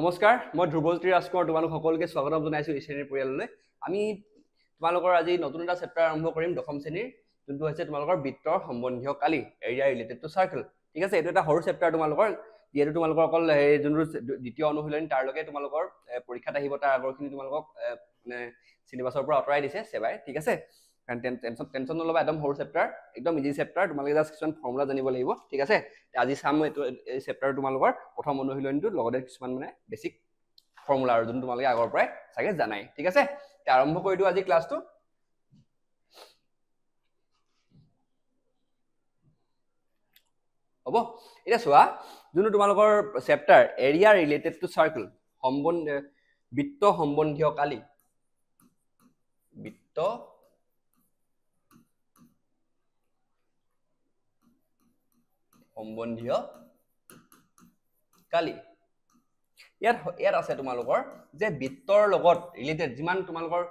নমস্কাৰ মই ধ্ৰুৱজ্যোতি ৰাজকুমাৰ তোমালোক সকলোকে স্বাগতম জনাইছো এই শ্ৰেণীৰ পৰিয়াললৈ আমি তোমালোকৰ আজি নতুন এটা চেপ্টাৰ আৰম্ভ কৰিম দশম শ্ৰেণীৰ যোনটো হৈছে তোমালোকৰ বৃত্তৰ সম্বন্ধীয় কালি এৰিয়া ৰিলেটেড টু সাৰ্কেল ঠিক আছে এটো এটা সৰু চেপ্টাৰ তোমালোকৰ যেটো তোমালোকৰ অকল যোনটো দ্বিতীয় অনুশীলনী তাৰ লগে তোমালোকৰ পৰীক্ষাত আহিব তাৰ আগৰখিনি তোমালোকক মানে সিলেবাসৰ পৰা আঁতৰাই দিছে সেবাই ঠিক আছে টেনশন নলবা একদম সৰু চেপ্টাৰ একদম ইজি চেপ্টাৰ তোমালোকে জাস্ট কিছুমান ফৰ্মুলা জানিব লাগিব ঠিক আছে আজি চাম এই চেপ্টাৰ তোমালোকৰ প্ৰথম অনুশীলনীটো লগতে কিছুমান মানে বেসিক ফৰ্মুলা আৰু যোনটো তোমালোকে আগৰ পৰাই চাগে জানাই ঠিক আছে তে আৰম্ভ কৰি দিও আজি ক্লাছটো হ'ব এটা চোৱা যোনটো তোমালোকৰ chapter area related to circle বৃত্ত সম্বন্ধীয় কালি বৃত্ত সম্বন্ধীয় কালি ইয়াত আছে তোমালোকৰ যে বৃত্তৰ লগত ৰিলেটেড যিমান তোমালোকৰ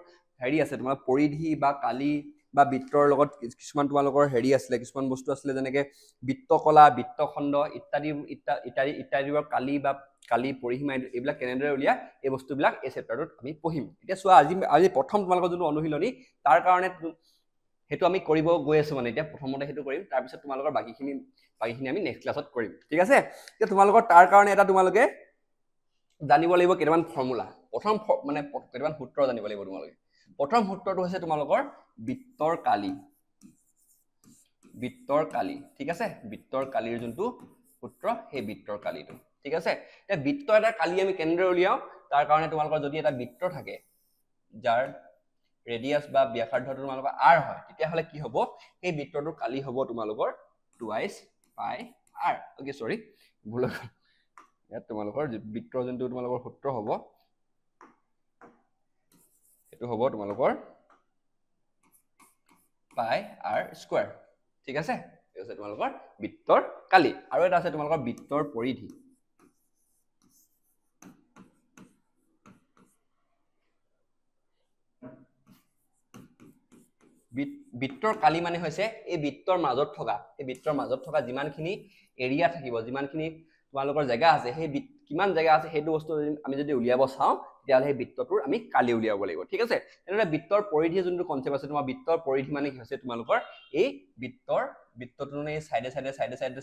হেৰি আছে তোমাৰ পৰিধি বা কালি বা বৃত্তৰ লগত কিছুমান তোমালোকৰ হেৰি আছিল কিছুমান বস্তু আছিল যেনেকৈ বৃত্তকলা বৃত্তখণ্ড ইত্যাদি ইত্যাদি ইত্যাদিৰ কালি বা কালি পৰিসীমা এইবিলাক কেনেদৰে উলিয়া এই বস্তুবিলাক এই চেপ্টাৰটোত আমি পঢ়িম এতিয়া চোৱা আজি প্ৰথম তোমালোকৰ যোনটো অনুশীলনী তাৰ কাৰণে হেতু আমি কৰিব গৈ আছো মানে এতিয়া প্ৰথমতে হেতু কৰিম তাৰ পিছত তোমালোকৰ বাকিখিনি আমি নেক্সট ক্লাছত কৰিম ঠিক আছে এতিয়া তোমালোকৰ তাৰ কাৰণে এটা তোমালোকে জানিব লাগিব কেইটামান ফৰ্মুলা প্ৰথম মানে কেইটামান সূত্ৰ জানিব লাগিব তোমালোকে প্ৰথম সূত্ৰটো হৈছে তোমালোকৰ বৃত্তৰ কালি ঠিক আছে বৃত্তৰ কালিৰ যোনটো সূত্ৰ সেই বৃত্তৰ কালিটো ঠিক আছে এতিয়া বৃত্ত এটা কালি আমি কেনেদৰে উলিয়াও তাৰ কাৰণে তোমালোকৰ যদি এটা বৃত্ত থাকে যাৰ ৰেডিয়াস বা ব্যাসাৰ্ধটো তোমালোকৰ r হয় তেতিয়া হলে কি হ'ব এই বৃত্তটোৰ কালি হ'ব তোমালোকৰ 2 পাই r ওকে সৰি ভুল ইয়াত তোমালোকৰ বৃত্তৰ যোনটো তোমালোকৰ সূত্ৰ হ'ব এটো হ'ব তোমালোকৰ পাই r স্কয়াৰ ঠিক আছে এই আছে তোমালোকৰ বৃত্তৰ কালি আৰু এটা আছে তোমালোকৰ বৃত্তৰ পৰিধি বৃত্তৰ কালি মানে হৈছে এই বৃত্তৰ মাজত থকা যিমানখিনি এৰিয়া থাকিব যিমানখিনি তোমালোকৰ জায়গা আছে সেই কিমান জায়গা আছে সেইটো বস্তু আমি যদি উলিয়াব চাও তেতিয়ালে সেই বৃত্তটোৰ আমি কালি উলিয়াব লাগিব ঠিক আছে তেনেহলে বৃত্তৰ পৰিধি যোনটো কনসেপ্ট আছে তোমাৰ বৃত্তৰ পৰিধি মানে কি হৈছে তোমালোকৰ এই বৃত্তটোৰ এই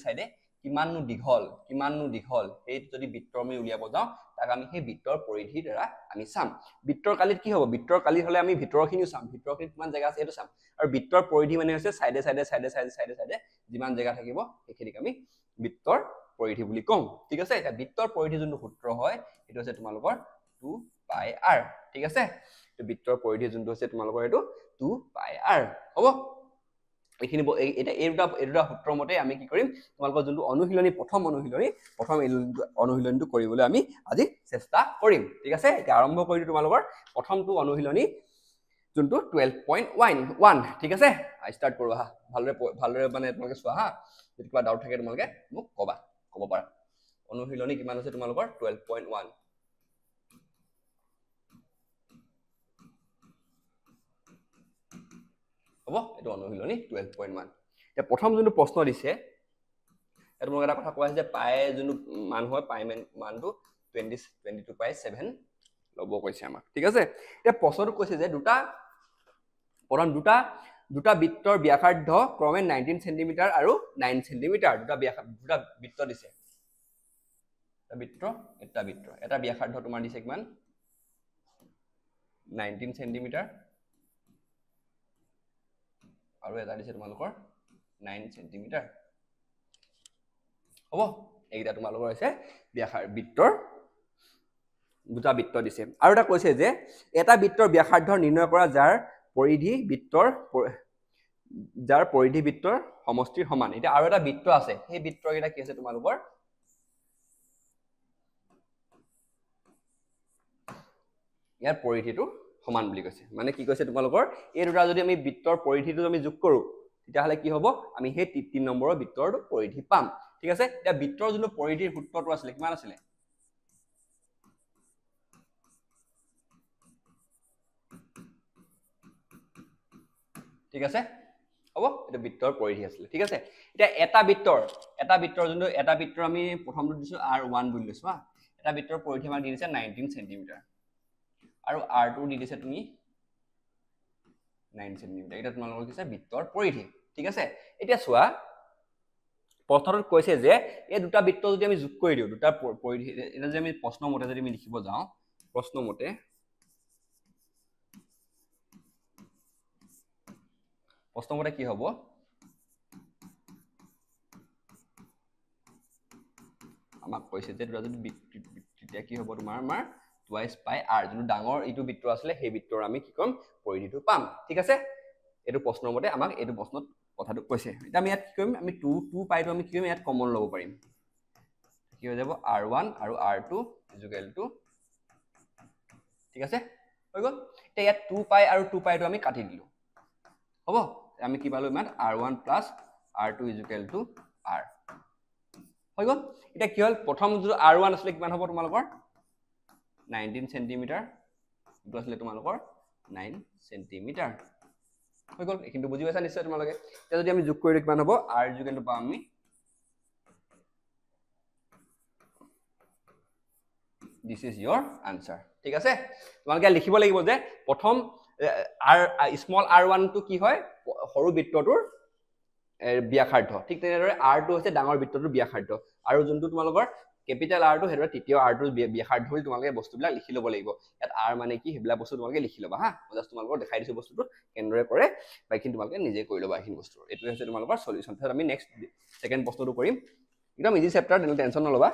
সাইডে কিমাননো দীঘল এই যদি বৃত্ত আমি উলিয়াব যাও তাক আমি সেই বৃত্তৰ পৰিধিৰ দ্বাৰা আমি চাম বৃত্তৰ কালিত কি হ'ব বৃত্তৰ কালি হলে আমি ভিতৰখিনিও চাম ভিতৰখিনিত কিমান জায়গা আছে এটো চাম আৰু বৃত্তৰ পৰিধি মানে হৈছে সাইডে যিমান জায়গা থাকিব সেইখিনিক আমি বৃত্তৰ পৰিধি বুলি কম ঠিক আছে এটা বৃত্তৰ পৰিধি যোনটো সূত্ৰ হয় এটো হৈছে তোমালোকৰ 2 পাই r ঠিক আছে তো বৃত্তৰ পৰিধি যোনটো হৈছে তোমালোকৰ এটো 2 পাই r হ'ব এইখিনি এটা এইটা সূত্ৰ মতে আমি কি কৰিম তোমালোকৰ যোনটো অনুশীলনী প্ৰথম অনুশীলনীটো কৰিবলৈ আমি আজি চেষ্টা কৰিম ঠিক আছে এতিয়া আৰম্ভ কৰিছো তোমালোকৰ প্ৰথমটো অনুশীলনী যোনটো 12.1 ঠিক আছে স্টাৰ্ট কৰো হা ভালৰে মানে তোমালোকে চোৱা হা যদি কিবা ডাউট থাকে তোমালোকে মোক ক'ব পাৰা অনুশীলনী কিমান আছে তোমালোকৰ 12.1 হ'ব এটো অনুশীলনী 12.1 এতিয়া প্ৰথম যোনটো প্ৰশ্ন দিছে এটো মোক এটা কথা কোৱা হৈছে যে পাই যোনটো মান হয় পাই মানটো 22.7 লব কৈছে আমাক ঠিক আছে এতিয়া প্ৰশ্নটো কৈছে যে দুটা বৃত্তৰ ব্যাসাৰ্ধ ক্ৰমে 19 সেমি আৰু 9 সেমি দুটা বৃত্ত দিছে এটা ব্যাসাৰ্ধ তোমাৰ দিছে কিমান 19 সেমি আৰু এটা দিছে তোমালোকৰ 9 সেমি হ'ব এইটা তোমালোকৰ হৈছে বৃত্তৰ দুটা বৃত্ত দিছে আৰু এটা কৈছে যে এটা বৃত্তৰ ব্যাসাৰ্ধ নিৰ্ণয় কৰা যাৰ পৰিধি বৃত্তৰ সমষ্টিৰ সমান এটা আৰু এটা বৃত্ত আছে সেই বৃত্তৰ এটা কি আছে তোমালোকৰ ইয়াৰ পৰিধিটো সমান বুলি কৈছে মানে কি কৈছে তোমালোকৰ এই দুটা যদি আমি বৃত্তৰ পৰিধিটো আমি যোগ কৰো তেতিয়া হলে কি হ'ব আমি সেই 3 নম্বৰৰ বৃত্তৰ পৰিধি পাম ঠিক আছে এটা বৃত্তৰ যোনটো পৰিধিৰ সূত্ৰটো আছিল কিমান আছিল ঠিক আছে হ'ব এটা বৃত্তৰ পৰিধি আছিল ঠিক আছে এটা বৃত্তৰ যোনটো এটা বৃত্তৰ আমি প্ৰথমটো দিছো r1 বুলি লৈছো হা এটা বৃত্তৰ পৰিধি আমাক দি দিছে 19 সেন্টিমিটাৰ আৰু r2 দি দিছে তুমি 9 সেন্টিমিটাৰ এটা তোমালোকৰ কি আছে বৃত্তৰ পৰিধি ঠিক আছে এতিয়া চোৱা প্ৰশ্নটোত কৈছে যে এই দুটা বৃত্ত যদি আমি যোগ কৰি দিও দুটা পৰিধি এটা যে আমি প্ৰশ্ন মতে যদি আমি লিখিব যাও প্ৰশ্ন মতে কি হ'ব আমাক কৈছে যে দুটা যদি তেতিয়া কি হ'ব তোমাৰ আমাৰ টুৱাইস পাই r যোনটো ডাঙৰ ইটো বৃত্ত আছিল সেই বৃত্তৰ আমি কি কম পৰিধিটো পাম ঠিক আছে এটো প্ৰশ্নৰ মতে আমাক এটো প্ৰশ্নত কথাটো কৈছে এটা আমি ইয়াত কি কৰিম আমি 2 পাইটো আমি কি কৰিম ইয়াত কমন ল'ব পাৰিম কি হৈ যাব r1 আৰু r2 ইকুৱেল টু ঠিক আছে হৈ গ'ল তে ইয়াত 2 পাই আৰু 2 পাইটো আমি কাটি দিলো হ'ব আমি কি পালো ইমান r1 r2 equal to r হৈ গ'ল এটা কি হল প্ৰথম যে r1 আছিল কিমান হ'ব তোমালোকৰ 19 সেন্টিমিটাৰ ইটো আছিল তোমালোকৰ 9 সেন্টিমিটাৰ হৈ গ'ল কিন্তু বুজি পাইছা নিশ্চয় তোমালোকে এতিয়া যদি আমি যোগ কৰি কিমান হ'ব r ইকুৱেল টু পাম আমি this is your answer ঠিক আছে তোমালোকে লিখিব লাগিব যে প্ৰথম r স্মল r1 টো কি হয় সৰু বৃত্তটোৰ ব্যাসাৰ্ধ ঠিক তেনেদৰে r2 হৈছে ডাঙৰ বৃত্তটোৰ ব্যাসাৰ্ধ আৰু যোনটো তোমালোকৰ ক্যাপিটাল r টো হেতৰ তৃতীয় r টোৰ ব্যাসাৰ্ধ বুলি তোমালোকে বস্তুবিলাক লিখি ল'ব লাগিব ইয়াত r মানে কি হেবলা বস্তু তোমালোকে লিখি ল'বা হা মই জাস্ট তোমালোকক দেখাই দিছো বস্তুটো কেনেদৰে কৰে বাকি তোমালোকে নিজে কৰি ল'বা এইখিনি বস্তু এটো হৈছে তোমালোকৰ সলিউশন তাৰ আমি নেক্সট সেকেন্ড প্ৰশ্নটো কৰিম একদম ইজি চেপ্টাৰ তেনে টেনচন নলবা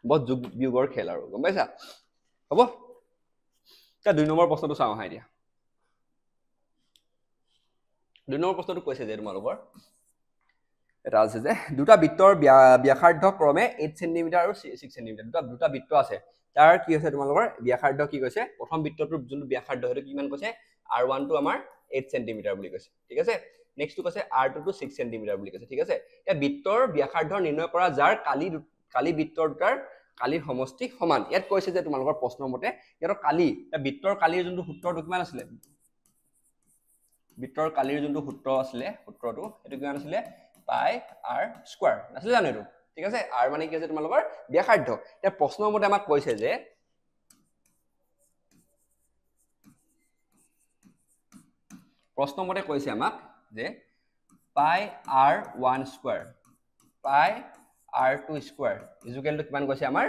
বহুত যোগ বিয়োগৰ খেল আৰু গম পাইছা হ'ব তা 2 নম্বৰ প্ৰশ্নটো চাও হা এতিয়া 2 নম্বৰ প্ৰশ্নটো কৈছে যে তোমালোকৰ এটা আছে যে দুটা বৃত্তৰ ব্যাসাৰ্ধ ক্ৰমে 8 সেন্টিমিটাৰ আৰু 6 সেন্টিমিটাৰ দুটা বৃত্ত আছে তাৰ কি হৈছে তোমালোকৰ ব্যাসাৰ্ধ কি কৈছে প্ৰথম বৃত্তটোৰ যোনটো ব্যাসাৰ্ধ হেতু কিমান কৈছে r1 টো আমাৰ 8 সেন্টিমিটাৰ বুলি কৈছে ঠিক আছে নেক্সট টো কৈছে r2 টো 6 সেন্টিমিটাৰ বুলি কৈছে ঠিক আছে এই বৃত্তৰ ব্যাসাৰ্ধ নিৰ্ণয় কৰা যাৰ কালি বৃত্তৰ দুটাৰ কালিৰ সমষ্টি সমান ইয়াত কৈছে যে তোমালোকৰ প্ৰশ্নৰ মতে ইয়াৰ কালি বৃত্তৰ কালিৰ যোনটো সূত্ৰটো কিমান আছিল বৃত্তৰ কালিৰ যোনটো সূত্ৰ আছিল সূত্ৰটো এটো কিমান আছিল পাই r স্কয়াৰ আছিল জানো এটো ঠিক আছে r মানে কি আছে তোমালোকৰ ব্যাসাৰ্ধ এটা প্ৰশ্নৰ মতে আমাক কৈছে যে প্ৰশ্নৰ মতে কৈছে আমাক যে পাই r1 স্কয়াৰ পাই r2 স্কয়াৰ ইকুৱেল টু কিমান কৈছে আমাৰ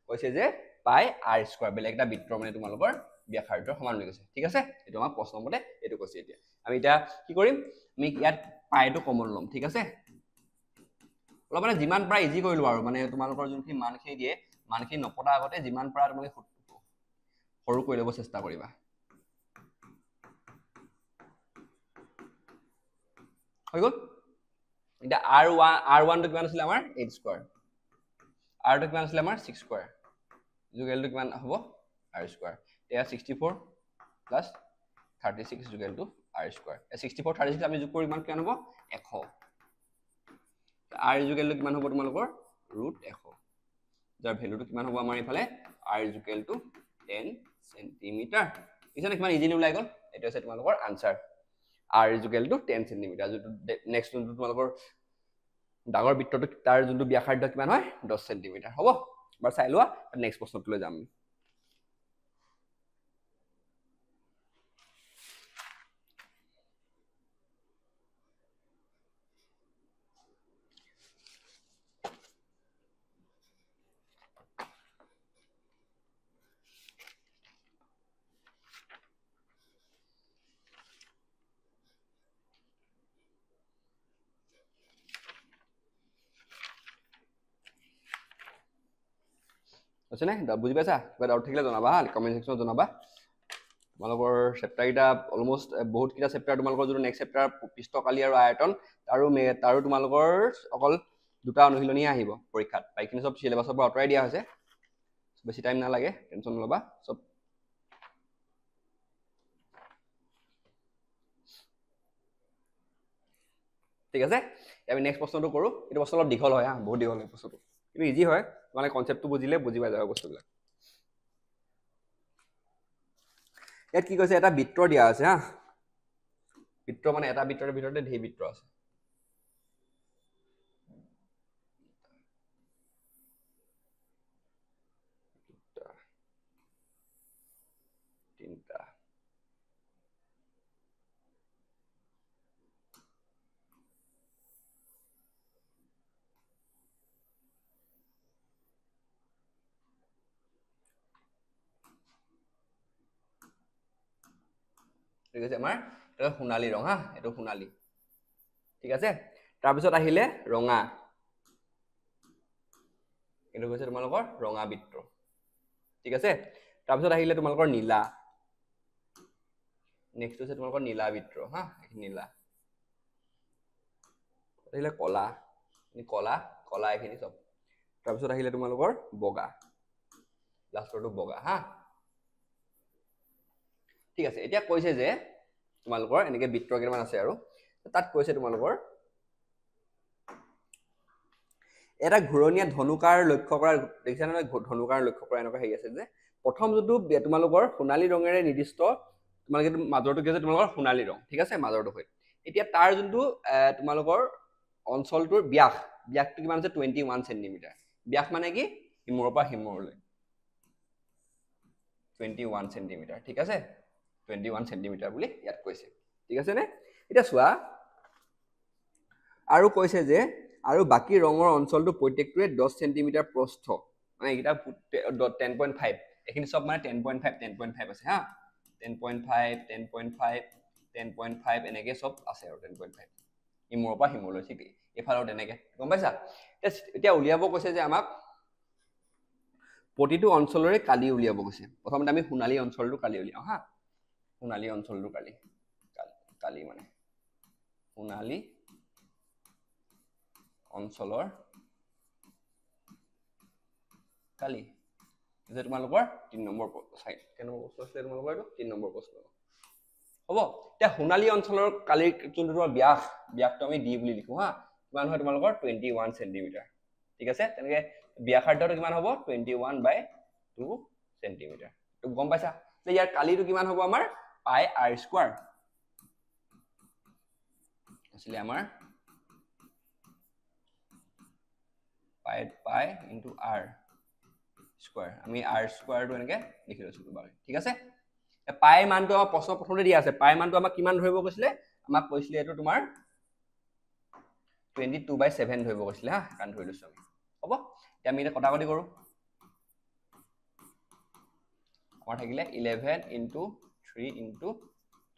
কৈছে যে পাই r স্কয়াৰ বেলেগ এটা বৃত্তৰ মানে তোমালোকৰ ব্যাসাৰ্ধৰ সমান হৈ গৈছে ঠিক আছে এটো আমাৰ প্ৰশ্নৰ মতে এটো কৈছে এতিয়া আমি এটা কি কৰিম আমি ইয়াত পাইটো কমন লম ঠিক আছে অলপ মানে যিমান প্ৰায় ইজি কৰিলো আৰু মানে তোমালোকৰ যোনখিনি মানখিনি দিয়ে মানখিনি নপটা আগতে যিমান প্ৰায় তোমালোকে সৰু কৰি ল'ব চেষ্টা কৰিবা হৈ গ'ল এটা r1 টো কিমান আছিল আমাৰ 8 স্কয়াৰ r টো কিমান আছিল আমাৰ 6 স্কয়াৰ ইকুৱেল টু কিমান হ'ব r স্কয়াৰ এটা 64 plus 36 equal to r square 64 36 আমি যোগ কৰি কিমান হ'ব 100 r ইকুৱেল টু কিমান হ'ব তোমালোকৰ √100 যাৰ ভ্যালুটো কিমান হ'ব আমাৰ ইফালে r ইকুৱেল টু 10 সেন্টিমিটাৰ ইছানে কিমান ইজিলি ওলাই গ'ল এটো আছে তোমালোকৰ answer r equal to 10 centimetre যেটো নেক্সট যোনটো তোমালোকৰ ডাঙৰ বৃত্তটো তাৰ যোনটো ব্যাসাৰ্ধ কিমান হয় 10 সেন্টিমিটাৰ হ'ব বাৰ চাই লোৱা নেক্সট প্ৰশ্নটো যাম আছে নে বুজি পাইছা কিবা ডাউট থাকিলে জনাবা হা কমেন্ট সেকশনত জনাবা তোমালোকৰ চেপ্টাৰ কিটা অলমোস্ট বহুত কিটা চেপ্টাৰ তোমালোকৰ যোনটো নেক্সট চেপ্টাৰ পৃষ্ঠকালি আৰু আয়তন তাৰো তোমালোকৰ অকল দুটা অনুশীলনী আহিব পৰীক্ষাত বাইকিন সব সিলেবাসৰ পৰা আঁতৰাই দিয়া হৈছে বেছি টাইম নালাগে টেনচন নলবা সব ঠিক আছে আমি নেক্সট প্ৰশ্নটো কৰো এটা প্ৰশ্ন অলপ দীঘল হয় হা বহুত দীঘল হয় প্ৰশ্নটো কিন্তু ইজি হয় মানে কনসেপ্টটো বুজিলে বুজি পাই যাব বস্তুবিলাক ইয়াত কি কৈছে এটা বৃত্ত দিয়া আছে হা বৃত্ত মানে এটা বৃত্তৰ ভিতৰতে ধেৰ বৃত্ত আছে ঠিক আছে আমাৰ এটা সোণালী ৰং হা এটো সোণালী ঠিক আছে তাৰ পিছত আহিলে ৰঙা এটো কৈছে তোমালোকৰ ৰঙা বৃত্ত ঠিক আছে তাৰ পিছত আহিলে তোমালোকৰ নীলা নেক্সট হৈছে তোমালোকৰ নীলা বৃত্ত হা নীলা আহিলে কলা কলা কলা এখিনি সব তাৰ পিছত আহিলে তোমালোকৰ বগা লাষ্টৰটো বগা হা ঠিক আছে এতিয়া কৈছে যে তোমালোকৰ এনেকে বৃত্ত কেইটামান আছে আৰু তাত কৈছে তোমালোকৰ এটা ঘূৰণীয়া ধনুকাৰ লক্ষ্য কৰা দেখিছা নহয় ধনুকাৰ লক্ষ্য কৰা এনেকুৱা হেৰি আছে যে প্ৰথম যোনটো তোমালোকৰ সোণালী ৰঙেৰে নিৰ্দিষ্ট তোমালোকে মাজৰটো কি আছে তোমালোকৰ সোণালী ৰং ঠিক আছে মাজৰটো হয় এতিয়া তাৰ যোনটো তোমালোকৰ অঞ্চলটোৰ ব্যাসটো কিমান আছে 21 সেন্টিমিটাৰ ব্যাস মানে কি হিমুৰৰ পৰা হিমুৰলৈ 21 সেন্টিমিটাৰ ঠিক আছে 21 সেন্টিমিটাৰ বুলি ইয়াত কৈছে ঠিক আছে নে এটা চোৱা আৰু কৈছে যে আৰু বাকি ৰঙৰ অঞ্চলটো প্ৰত্যেকটোৱে 10 সেন্টিমিটাৰ প্ৰস্থ মানে এটা 10.5 এখিনি সব মানে 10.5 আছে হা 10.5 10.5 10.5 এনেকে সব আছে আৰু 10.5 হিমুৰৰ পৰা হিমুৰলৈ ঠিক এফালৰ তেনেকে গম পাইছা এতিয়া উলিয়াব কৈছে যে আমাক প্ৰতিটো অঞ্চলৰে কালি উলিয়াব কৈছে প্ৰথমতে আমি সোণালী অঞ্চলটো কালি উলিয়াও হা সোণালী অঞ্চলটো কালি মানে সোণালী অঞ্চলৰ কালি যে তোমালোকৰ 3 নম্বৰ সাইড কেন নম্বৰ প্ৰশ্ন আছে তোমালোকৰ এটো 3 নম্বৰ প্ৰশ্ন হ'ব তে সোণালী অঞ্চলৰ কালিৰ যোনটো তোমাৰ ব্যাসটো আমি ডি বুলি লিখো হা কিমান হয় তোমালোকৰ 21 সেন্টিমিটাৰ ঠিক আছে তেনেকে ব্যাসাৰ্ধটো কিমান হ'ব 21/2 সেন্টিমিটাৰ তো গম পাইছা তে ইয়াৰ কালিটো কিমান হ'ব আমাৰ পাই r স্কয়াৰ আসলে আমাৰ পাই ইনটু r স্কয়াৰ আমি r স্কয়াৰটো এনেকে লিখি লৈছো বাৰু ঠিক আছে পাই মানটো আমাৰ প্ৰশ্ন প্ৰথমতে দিয়া আছে পাই মানটো আমাক কিমান ধৰিব কৈছিলে আমাক কৈছিলে এটো তোমাৰ 22/7 ধৰিব কৈছিলে হা কান ধৰি লৈছো আমি হ'ব এতিয়া আমি এটা কটাকটি কৰো আমাৰ থাকিলে 11 ইনটু 3 ইনটু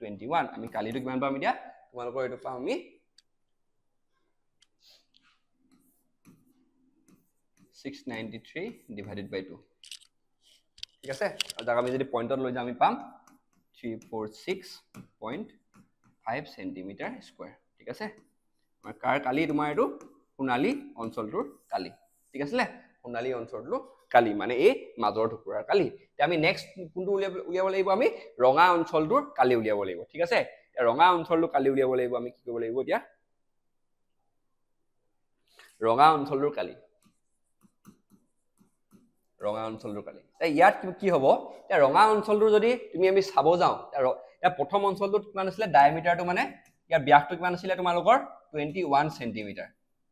21 আমি কালিটো কিমান পাম এতিয়া তোমালোকৰ এটো পাম আমি 693 divided by 2 ঠিক আছে আৰু যাক আমি যদি পইণ্টত লৈ যাম আমি পাম 346.5 সেন্টিমিটাৰ স্কয়াৰ ঠিক আছে আমাৰ কাৰ কালি তোমাৰ এটো সোণালী অঞ্চলটোৰ কালি ঠিক আছে সোণালী অঞ্চলটো কালি মানে এই মাজৰ টুকুৰাৰ কালি তে আমি নেক্সট কোনটো উলিয়াব লাগিব আমি ৰঙা অঞ্চলটোৰ কালি উলিয়াব লাগিব ঠিক আছে ৰঙা অঞ্চলটোৰ কালি উলিয়াব লাগিব আমি কি কৰিব লাগিব এতিয়া ৰঙা অঞ্চলটোৰ কালি ৰঙা অঞ্চলটোৰ কালি ইয়াত কি হ'ব ৰঙা অঞ্চলটোৰ যদি তুমি আমি চাব যাও প্ৰথম অঞ্চলটোত কিমান আছিল ডায়ামিটাৰটো মানে ইয়াৰ ব্যাসটো কিমান আছিল তোমালোকৰ 21 সেন্টিমিটাৰ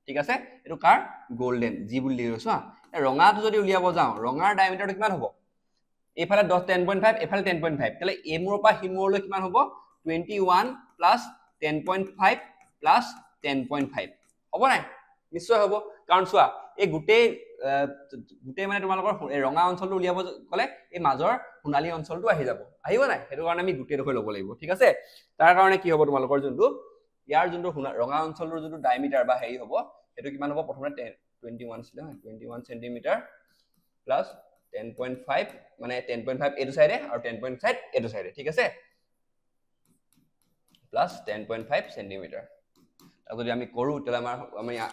ঠিক আছে এটো কাৰ গোল্ডেন জি বুলি লিখিছো হা ৰঙাটো যদি উলিয়াব যাও ৰঙাৰ ডায়ামিটাৰটো কিমান হ'ব এফালে 10.5 এফালে 10.5 তালে এমুৰৰ পৰা হিমুৰলৈ কিমান হ'ব 21 প্লাস 10.5 প্লাস 10.5 হ'ব নাই নিশ্চয় হ'ব কাৰণ চোৱা এই গুটেই মানে তোমালোকৰ ৰঙা অঞ্চলটো উলিয়াব কলে এই মাজৰ সোণালী অঞ্চলটো আহি যাব আহিব নাই হেতু কাৰণে আমি গুটেই ৰখৈ ল'ব লাগিব ঠিক আছে তাৰ কাৰণে কি হ'ব তোমালোকৰ যোনটো ইয়াৰ যোনটো ৰঙা অঞ্চলটোৰ যোনটো ডায়ামিটাৰ বা হেৰি হ'ব হেতু কিমান হ'ব প্ৰথমতে 21 ছিল 21 সেন্টিমিটাৰ প্লাস 10.5 মানে 10.5 এটো সাইডে আৰু 10.5 এটো সাইডে ঠিক আছে প্লাস 10.5 সেন্টিমিটাৰ আৰু যদি আমি কৰো তেলে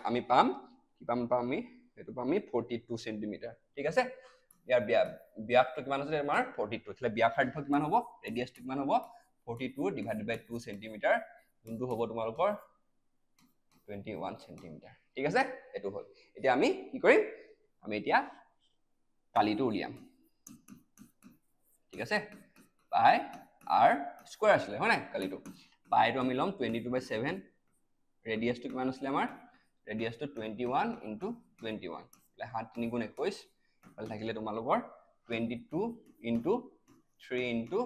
আমি পাম কি পাম আমি এটো পাম আমি 42 সেন্টিমিটাৰ ঠিক আছে ইয়াৰ ব্যাসটো কিমান আছে আমাৰ 42 তাহলে ব্যাসাৰ্ধ কিমান হ'ব ৰেডিয়াসটো কিমান হ'ব 42 ডিভাইডেড বাই 2 সেন্টিমিটাৰ যোনটো হ'ব তোমালোকৰ 21 সেন্টিমিটাৰ ঠিক আছে এটো হ'ল এতিয়া আমি কি কৰিম আমি এতিয়া কালিটো উলিয়াম ঠিক আছে পাই r স্কয়াৰ আছিল হয় না কালিটো পাইটো আমি লম 22/7 ৰেডিয়াসটো কিমান আছিল আমাৰ ৰেডিয়াসটো 21 ইনটু 21 লে 7 3 গুণ 21 ভাল থাকিলে তোমালোকৰ 22 ইনটু 3 ইনটু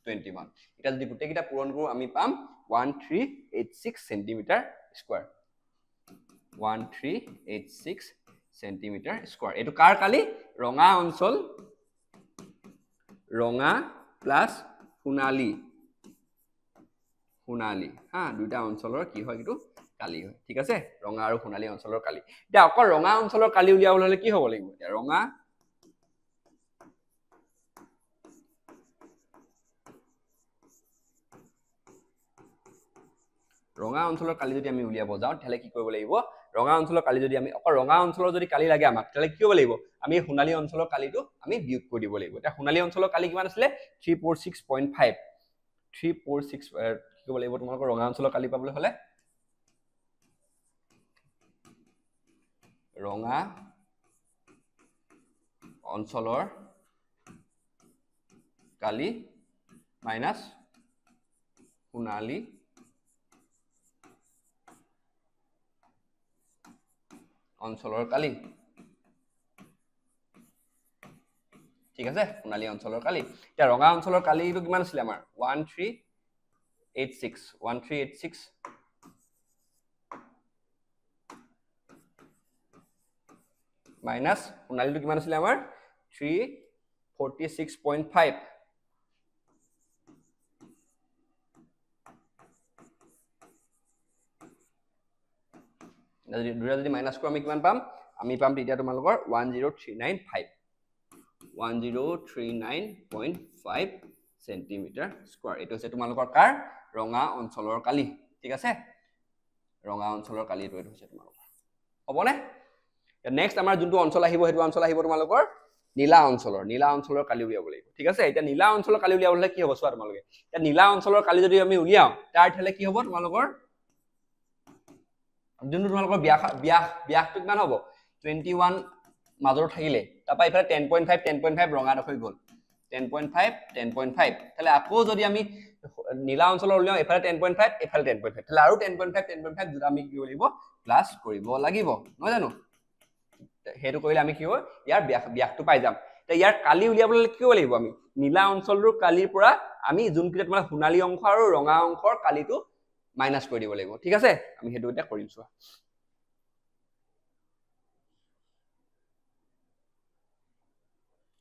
21 এটা যদি গুটে কিটা পূৰণ কৰো আমি পাম 1386 সেন্টিমিটাৰ স্কয়াৰ 1386 সেন্টিমিটাৰ স্কয়াৰ এটো কাৰ কালি ৰঙা অঞ্চল ৰঙা প্লাস সোণালী সোণালী হা দুইটা অঞ্চলৰ কি হয় কিন্তু কালি হয় ঠিক আছে ৰঙা আৰু সোণালী অঞ্চলৰ কালি এতিয়া অকল ৰঙা অঞ্চলৰ কালি উলিয়াবলৈ হলে কি হ'ব লাগিব এতিয়া ৰঙা অঞ্চলৰ কালি যদি আমি উলিয়াব যাওঁ তেলে কি কৰিব লাগিব ৰঙা অঞ্চলৰ কালি যদি আমি অকল ৰঙা অঞ্চলৰ যদি কালি লাগে আমাক তেলে কি হ'ব লাগিব আমি সোণালী অঞ্চলৰ কালিটো আমি বিয়োগ কৰি দিব লাগিব এটা সোণালী অঞ্চলৰ কালি কিমান আছিল 346.5 346 কি কৰিব লাগিব তোমালোকৰ ৰঙা অঞ্চলৰ কালি পাবলৈ হলে ৰঙা অঞ্চলৰ কালি মাইনাস সোণালী অঞ্চলৰ কালি ঠিক আছে সোণালী অঞ্চলৰ কালি এতিয়া ৰঙা অঞ্চলৰ কালিটো কিমান আছিল আমাৰ 1386 মাইনাস সোণালীটো কিমান আছিল আমাৰ 346.5 যদি মাইনাস কৰো আমি কিমান পাম আমি পাম তেতিয়া তোমালোকৰ 1039.5 সেন্টিমিটাৰ স্কয়াৰ এটো হৈছে তোমালোকৰ কাৰ ৰঙা অঞ্চলৰ কালি ঠিক আছে ৰঙা অঞ্চলৰ কালি এটো হৈছে তোমালোকৰ হবনে নেক্সট আমাৰ যোনটো অঞ্চল আহিব হেতু অঞ্চল আহিব তোমালোকৰ নীলা অঞ্চলৰ কালি উলিয়াব লাগিব ঠিক আছে এতিয়া নীলা অঞ্চলৰ কালি উলিয়াবলৈ কি হ'ব চোৱা তোমালোকে এতিয়া নীলা অঞ্চলৰ কালি যদি আমি উলিয়াও তাৰ ঠেলে কি হ'ব তোমালোকৰ যোনটো তোমালোকৰ ব্যাসটো কিমান হ'ব 21 মাজৰ থাকিলে তাপা ইফালে 10.5 ৰঙা হৈ গ'ল 10.5 তাহলে আকৌ যদি আমি নীলা অঞ্চলৰ উলিয়াও এফালে 10.5 এফালে 10.5 তাহলে আৰু 10.5 দুটা আমি কি কৰিব প্লাস কৰিব লাগিব নহয় জানো হেতু কৰিলে আমি কি হয় ইয়াৰ ব্যাসটো পাই যাম তে ইয়াৰ কালি উলিয়াবলৈ কি কৰিব লাগিব আমি নীলা অঞ্চলৰ কালিৰ পৰা আমি যোনকিটা তোমাৰ সোণালী অংশ আৰু ৰঙা অংশৰ কালিটো মাইনাস কৰি দিব লাগিব ঠিক আছে আমি হেতু এটা কৰিম চোৱা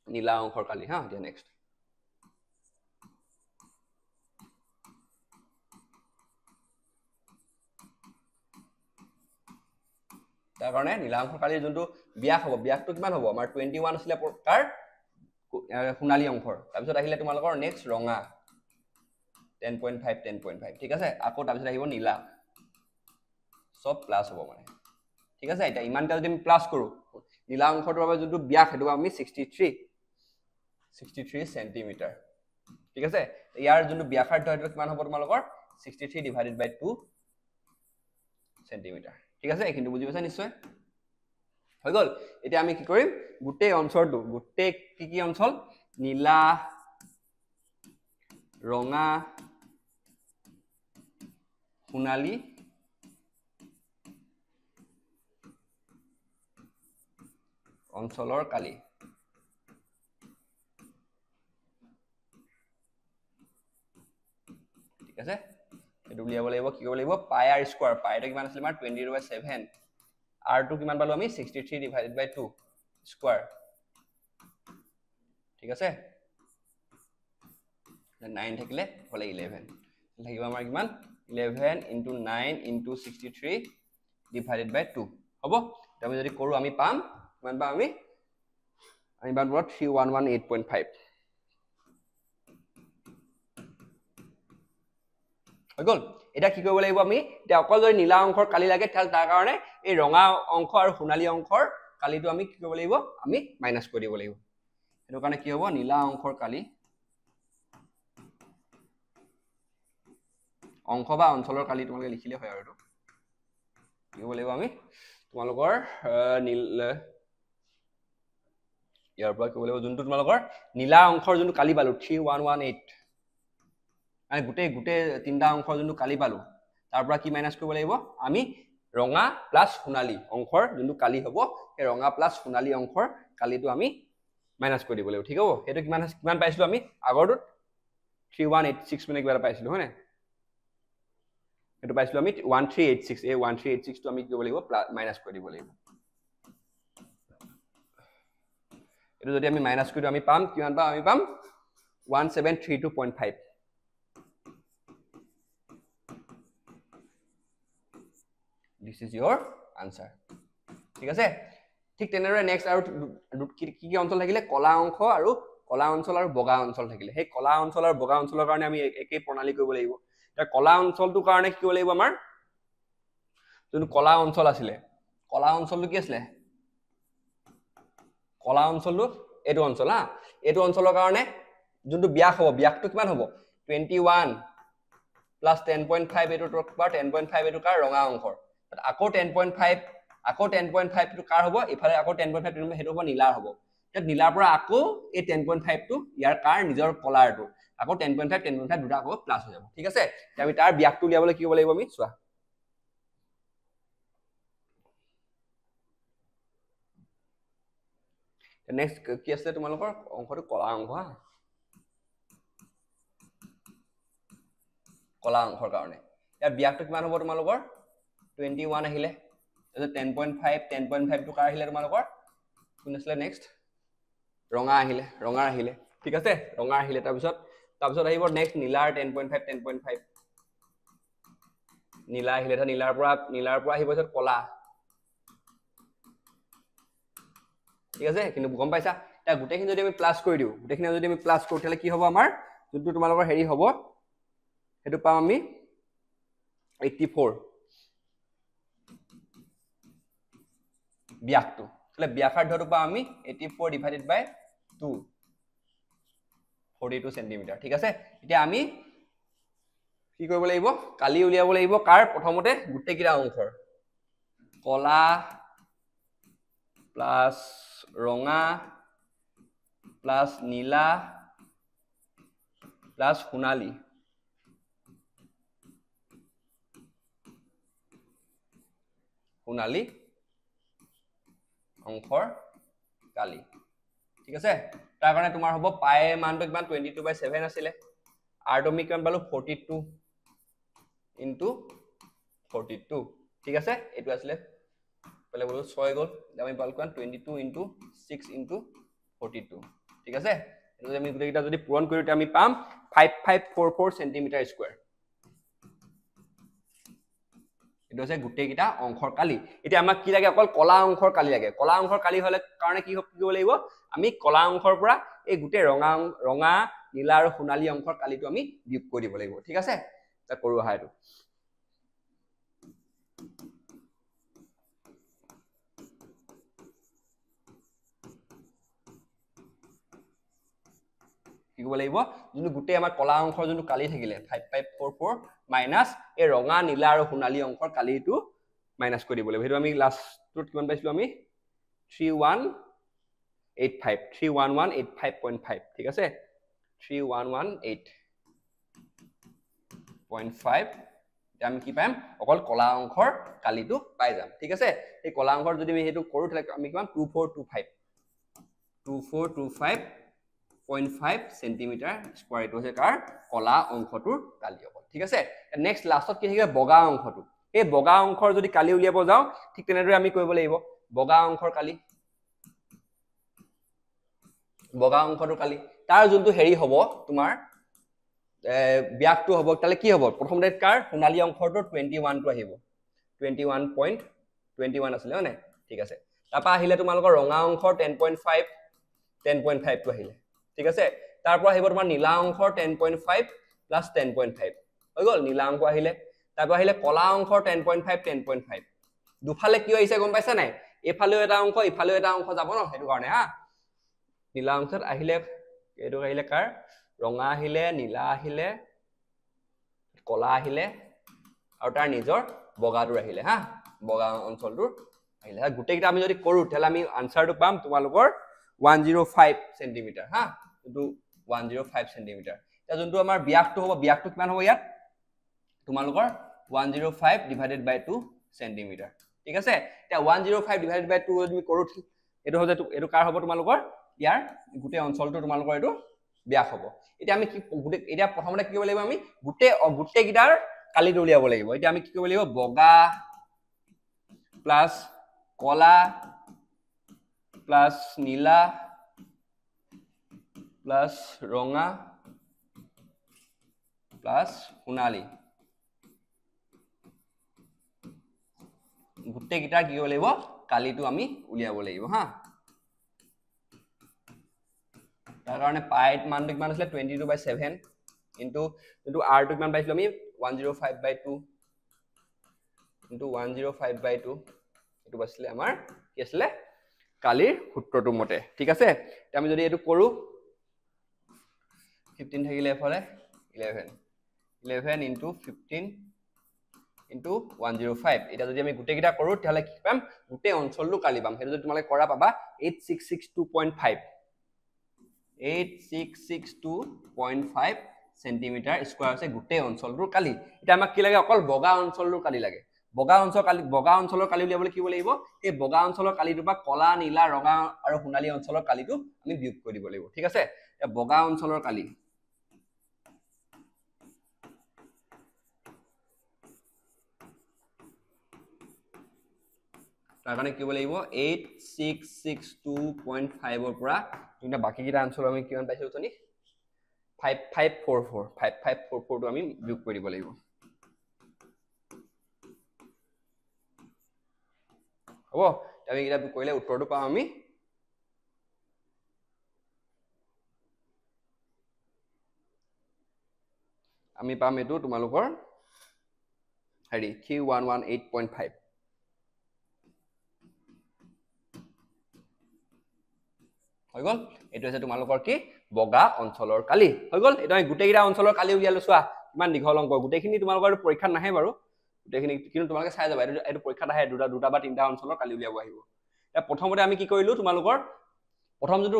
নীলা অংশৰ কালি হা এতিয়া নেক্সট তাৰ কাৰণে নীলা অংশৰ কালিৰ যোনটো ব্যাস হ'ব ব্যাসটো কিমান হ'ব আমাৰ 21 আছিল কাৰ সোণালী অংশৰ তাৰপিছত আহিলে তোমালোকৰ নেক্সট ৰঙা 10.5 ঠিক আছে আকৌ তাৰপিছত আহিব নীলা সব প্লাস হ'ব মানে ঠিক আছে এটা ইমানটা যদি আমি প্লাস কৰো নীলা অংশটোৰ বাবে যোনটো ব্যাস হেতু আমি 63 সেন্টিমিটাৰ ঠিক আছে ইয়াৰ যোনটো ব্যাসাৰ্ধ হেতু কিমান হ'ব তোমালোকৰ 63 ডিভাইডেড বাই 2 সেন্টিমিটাৰ ঠিক আছে কিন্তু বুজি পাইছা নিশ্চয় হৈ গল এতিয়া আমি কি কৰিম গুটেই অঞ্চলটো গুটেই কি অঞ্চল নীলা ৰঙা সোণালী অঞ্চলৰ কালি ঠিক আছে এটো উলিয়াব লাগিব কি কৰিব লাগিব পাই r স্কয়াৰ পাইটো কিমান আছিল আমাৰ 20/7 r টো কিমান পালো আমি 63 ডিভাইডেড বাই 2 স্কয়াৰ ঠিক আছে 9 থাকিলে হলে 11 থাকিব আমাৰ কিমান 11 * 9 * 63 ডিভাইডেড বাই 2 হ'ব আমি যদি কৰো আমি পাম কিমান পাম আমি পাম 3118.5 হৈ গল এটা কি কৰিব লাগিব আমি এটা অকল যদি নীলা অংশৰ কালি লাগে তাল তাৰ কাৰণে এই ৰঙা অংশ আৰু সোণালী অংশৰ কালিটো আমি কি কৰিব লাগিব আমি মাইনাস কৰি দিব লাগিব এটো কাৰণে কি হ'ব নীলা অংশৰ কালি অংশ বা অঞ্চলৰ কালি তোমালোকে লিখিলে হয় আৰু এটো কি হ'ব লাগিব আমি তোমালোকৰ নীল ইয়াৰ পৰা কি হ'ব লাগিব যোনটো তোমালোকৰ নীলা অংশৰ যোনটো কালি পালো 3118 আমি গুটে তিনটা অংশৰ যোনটো কালি পালো তাৰ পৰা কি মাইনাস কৰিব লাগিব আমি ৰঙা প্লাস সোণালী অংশৰ যোনটো কালি হ'ব এই ৰঙা প্লাস সোণালী অংশৰ কালিটো আমি মাইনাস কৰি দিব লাগিব ঠিক হ'ব এটো কিমান পাইছিলো আমি আগৰটো 3186 মানে কিবা পাইছিলো হয় না এটো পাইছিলো আমি 1386 এই 1386 টো আমি কি কৰিব লাগিব মাইনাস কৰি দিব লাগিব এটো যদি আমি মাইনাস কৰি আমি পাম কিমান পাম আমি পাম 1732.5 দিস ইজ ইয়োৰ আনসাৰ ঠিক আছে ঠিক তেনেদৰে নেক্সট আৰু কি অঞ্চল থাকিলে কলা অংশ আৰু কলা অঞ্চল আৰু বগা অঞ্চল থাকিলে সেই কলা অঞ্চল আৰু বগা অঞ্চলৰ কাৰণে আমি একেই প্ৰণালী কৰিব লাগিব এতিয়া কলা অঞ্চলটোৰ কাৰণে কি কৰিব লাগিব আমাৰ যোনটো কলা অঞ্চল আছিলে কলা অঞ্চলটো কি আছিলে কলা অঞ্চলটো এইটো অঞ্চল হা এইটো অঞ্চলৰ কাৰণে যোনটো ব্যাস হ'ব ব্যাসটো কিমান হ'ব 21 প্লাস 10.5 এইটো টক 10.5 এইটো কাৰ ৰঙা অংশৰ আকৌ 10.5 আকৌ 10.5 টো কাৰ হ'ব ইফালে আকৌ 10.5 হেতু হ'ব নীলাৰ হ'ব তেতিয়া নীলাৰ পৰা আকৌ এই 10.5 টো ইয়াৰ কাৰ নিজৰ কলাৰটো আকৌ 10.5 দুটা আকৌ প্লাস হৈ যাব ঠিক আছে তেতিয়া আমি তাৰ ব্যাসটো উলিয়াবলৈ কি হ'ব লাগিব আমি চোৱা নেক্সট কি আছে তোমালোকৰ অংশটো কলা অংশ হা কলা অংশৰ কাৰণে ইয়াৰ ব্যাসটো কিমান হ'ব তোমালোকৰ 21 আহিলে তাৰপিছত 10.5 টো কাৰ আহিলে তোমালোকৰ কোন আছিলে নেক্সট ৰঙা আহিলে ঠিক আছে ৰঙা আহিলে তাৰপিছত আহিব নেক্সট নীলাৰ 10.5 নীলা আহিলে ধৰ নীলাৰ পৰা আহিব পিছত কলা ঠিক আছে কিন্তু গম পাইছা এটা গোটেইখিনি যদি আমি প্লাস কৰি দিও গোটেইখিনি যদি আমি প্লাস কৰো তাহলে কি হ'ব আমাৰ যোনটো তোমালোকৰ হেৰি হ'ব হেতু পাম আমি 84 ব্যাসটো তাহলে ব্যাসাৰ্ধটো পাম আমি 84 ডিভাইডেড বাই 2 42 সেন্টিমিটাৰ ঠিক আছে এতিয়া আমি কি কৰিব লাগিব কালি উলিয়াব লাগিব কাৰ প্ৰথমতে গুটে কিৰা অংশৰ কলা প্লাস ৰঙা প্লাস নীলা প্লাস সোণালী অংশৰ কালি ঠিক আছে তাৰ কাৰণে তোমাৰ হ'ব পাই মানটো কিমান 22/7 আছিলে আৰটমি কিমান পালো 42 ইনটু 42 ঠিক আছে এটো আছিলে পলে বলো 6 গল আমি পালো কিমান 22 ইনটু 6 ইনটু 42 ঠিক আছে এটো আমি গুটেকিটা যদি পূৰণ কৰো আমি পাম 5544 সেন্টিমিটাৰ স্কয়াৰ এটো আছে গুটেকিটা অংশৰ কালি এতিয়া আমাক কি লাগে অকল কলা অংশৰ কালি লাগে কলা অংশৰ কালি হলে কাৰণে কি হ'ব লাগিব আমি কলা অংশৰ পৰা এই গুটে ৰঙা নীলা আৰু সোণালী অংশৰ কালিটো আমি বিয়োগ কৰি দিব লাগিব ঠিক আছে তা কৰো আহা এটো কি কৰিব লাগিব যোনটো গুটে আমাৰ কলা অংশৰ যোনটো কালি থাকিলে 5544 মাইনাস এই ৰঙা নীলা আৰু সোণালী অংশৰ কালিটো মাইনাস কৰি দিব লাগিব হেতু আমি লাষ্টত কিমান পাইছিলো আমি 3185 ঠিক আছে 3118.5 আমি কি পাম অকল কলা অংশৰ কালিটো পাই যাম ঠিক আছে এই কলা অংশৰ যদি আমি হেতু কৰো তাহলে আমি কিমান 2425.5 সেন্টিমিটাৰ স্কয়াৰ এটো হৈছে কাৰ কলা অংশটোৰ কালি হ'ব ঠিক আছে নেক্সট লাষ্টত কি থাকিব বগা অংশটো এই বগা অংশৰ যদি কালি উলিয়াব যাও ঠিক তেনেদৰে আমি কৰিব লাগিব বগা অংশৰ কালি বগা অংশটোৰ কালি তাৰ যোনটো হেৰি হ'ব তোমাৰ ব্যাসটো হ'ব তাহলে কি হ'ব প্ৰথমতে কাৰ সোণালী অংশটো 21 টো আহিব 21.21 আছিল হয় নাই ঠিক আছে তাপা আহিলে তোমালোকৰ ৰঙা অংশৰ 10.5 টো আহিলে ঠিক আছে তাৰ পৰা আহিব তোমাৰ নীলা অংশৰ 10.5 প্লাস 10.5 হৈ গল নীলা অংশ আহিলে তাৰ পৰা আহিলে কলা অংশৰ 10.5 দুফালে কি হৈছে গম পাইছা নাই এফালেও এটা অংশ ইফালেও এটা অংশ যাব ন হেতু কাৰণে হা নীলা অংশত আহিলে এটো আহিলে কাৰ ৰঙা আহিলে নীলা আহিলে কলা আহিলে আৰু তাৰ নিজৰ বগাটো আহিলে হা বগা অঞ্চলটোৰ আহিলে গুটেকিটা আমি যদি কৰো তেলা আমি আনসাৰটো পাম তোমালোকৰ 105 সেন্টিমিটাৰ হা এটো 105 সেন্টিমিটাৰ এটা যোনটো আমাৰ ব্যাসটো হ'ব ব্যাসটো কিমান হ'ব ইয়াত তোমালোকৰ 105 ডিভাইডেড বাই 2 সেন্টিমিটাৰ ঠিক আছে এটা 105 ডিভাইডেড বাই 2 যদি কৰো এটো হৈ যায় এটো কাৰ হ'ব তোমালোকৰ ইয়াৰ গুটে অঞ্চলটো তোমালোকৰ এটো ব্যাস হ'ব এটা আমি কি গুটে এটা প্ৰথমতে কি কৰিব লাগিব আমি গুটে গিটাৰ কালি উলিয়াব লাগিব এটা আমি কি কৰিব লাগিব বগা প্লাস কলা প্লাস নীলা প্লাস ৰঙা প্লাস সোণালী গোটেইকেইটা কি কৰিব লাগিব কালিটো আমি উলিয়াব লাগিব হা তাৰ কাৰণে পাইত মানটো কিমান আছিল 22/7 ইনটু r টো কিমান পাইছিলো আমি 105/2 ইনটু 105/2 এটো বাছিলে আমাৰ কি আছিল কালিৰ সূত্ৰটো মতে ঠিক আছে তে আমি যদি এটো কৰো 15 থাকিলে এফালে 11 ইনটু 15 ইনটু 105 এটা যদি আমি গোটেইকেইটা কৰো তাহলে কি পাম গোটেই অঞ্চলটো কালি পাম হেতু যদি তোমালে কৰা পাবা 8662.5 8662.5 সেন্টিমিটাৰ স্কয়াৰ আছে গোটেই অঞ্চলটোৰ কালি এটা আমাক কি লাগে অকল বগা অঞ্চলটোৰ কালি লাগে বগা অঞ্চলৰ কালি উলিয়াবলৈ কি লাগিব এই বগা অঞ্চলৰ কালিটো বা কলা নীলা ৰঙা আৰু সোণালী অঞ্চলৰ কালিটো আমি বিয়োগ কৰি দিব লাগিব ঠিক আছে এই বগা অঞ্চলৰ কালি তাৰ কাৰণে কি হ'ব লাগিব 8662.5 ৰ পৰা তুমি বাকি কিটা আনসাৰ আমি কিমান পাইছো তনি 5544 টো আমি বিয়োগ কৰি দিব লাগিব হ'ব আমি কিটা কৰিলে উত্তৰটো পাম আমি পাম এটো তোমালোকৰ হেৰি 3118.5 হৈ গল এটো আছে তোমালোকৰ কি বগা অঞ্চলৰ কালি হৈ গল এটো আমি গুটেইকিটা অঞ্চলৰ কালি উলিয়ালো চোৱা ইমান দীঘল অংক গুটেইখিনি তোমালোকৰ পৰীক্ষা নাহে বাৰু গুটেইখিনি কিন্তু তোমালোকে চাই যাবা এটো পৰীক্ষা নাহে দুটা বা তিনটা অঞ্চলৰ কালি উলিয়াব আহিব এটা প্ৰথমতে আমি কি কৰিলো তোমালোকৰ প্ৰথম যেটো